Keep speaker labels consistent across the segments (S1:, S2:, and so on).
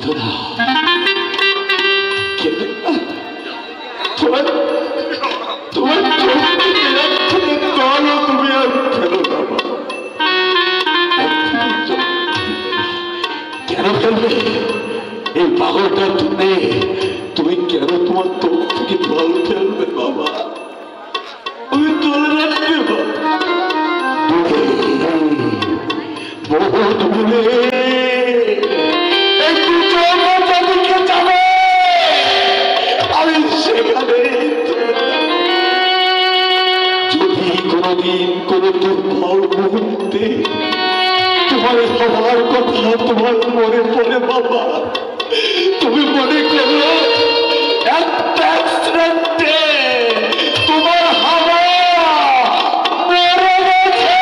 S1: কেঁদো না, তোমার তোমার তুমি আর ফেলো না বাবা। কেন ফেলবে? এই পাগলটা তুমি তুমি কেন তোমার চোখ থেকে জল ফেলবে বাবা? আমি চলে রাখবে বহুত দূরে একটু দিকে যাবে, আমি সেখানে যদি কোনদিন কোন দুর্বল মুহূর্তে তোমার হওয়ার কথা তোমার মনে পড়ে বাবা, তুমি মনে করো একটা অ্যাক্সিডেন্টে তোমার হাওয়া মরে গেছে,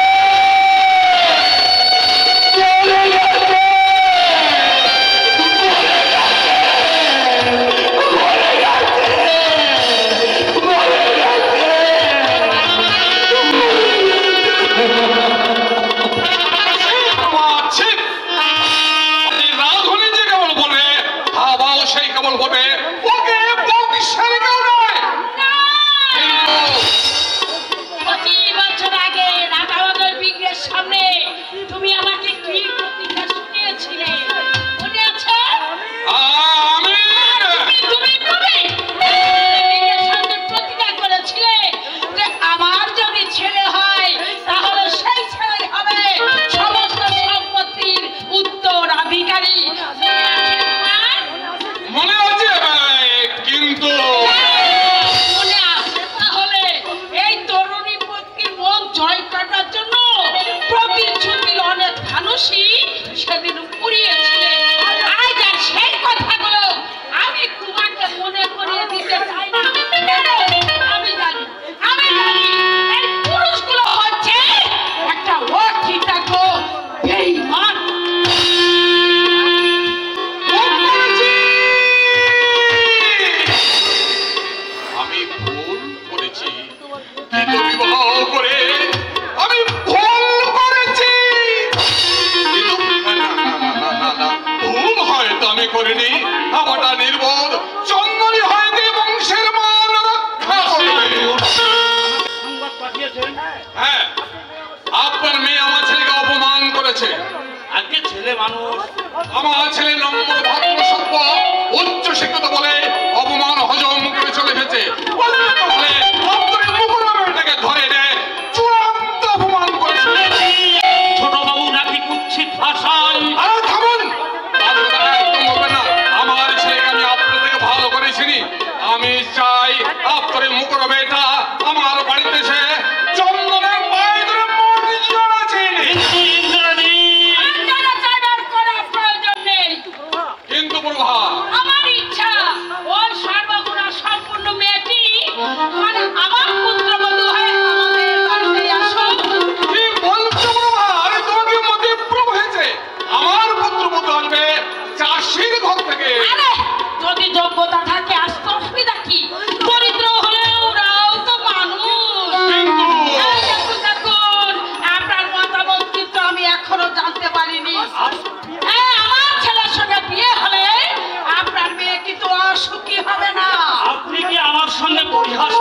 S2: আমার ছেলে নম্বর ভদ্র সভ্য উচ্চ শিক্ষিত বলে অপমান হজম করে চলে এসেছে, ধরে নেয় চূড়ান্ত অপমান করেছে।
S3: ছোট বাবু নাকি কুৎসিত ভাষায়
S2: থামুন, একদম হবে না। আমার ছেলেকে আমি আপনার থেকে ভালো করে চিনি, আমি চাই আপনার মুখর বেটা আমার বাড়িতে এসে চন্দনের পায়ে ধরে মর্যাদা চেয়ে কিন্তু প্রভা
S4: আমার ইচ্ছা ওই সর্বগুণা সম্পূর্ণ মেয়েটি মানে আমার পুত্রবধূ হয়ে আমাদের বাড়িতে আসুক।
S2: কি বলছো প্রভা? আরে তোমাকে মধ্যে প্রভু হয়েছে, আমার পুত্রবধূ আসবে চাষির ঘর থেকে।
S4: আরে যদি যোগ্যতা থাকে আসতে অসুবিধা কি? দরিদ্র হলেও ওরাও তো মানুষ। দেখুন আপনার মতামত কিন্তু আমি এখনো জানতে পারিনি। আমার ছেলের সঙ্গে বিয়ে হলে আপনার মেয়ে কিন্তু অসুখী হবে না।
S3: আপনি কি আমার সঙ্গে পরিহাস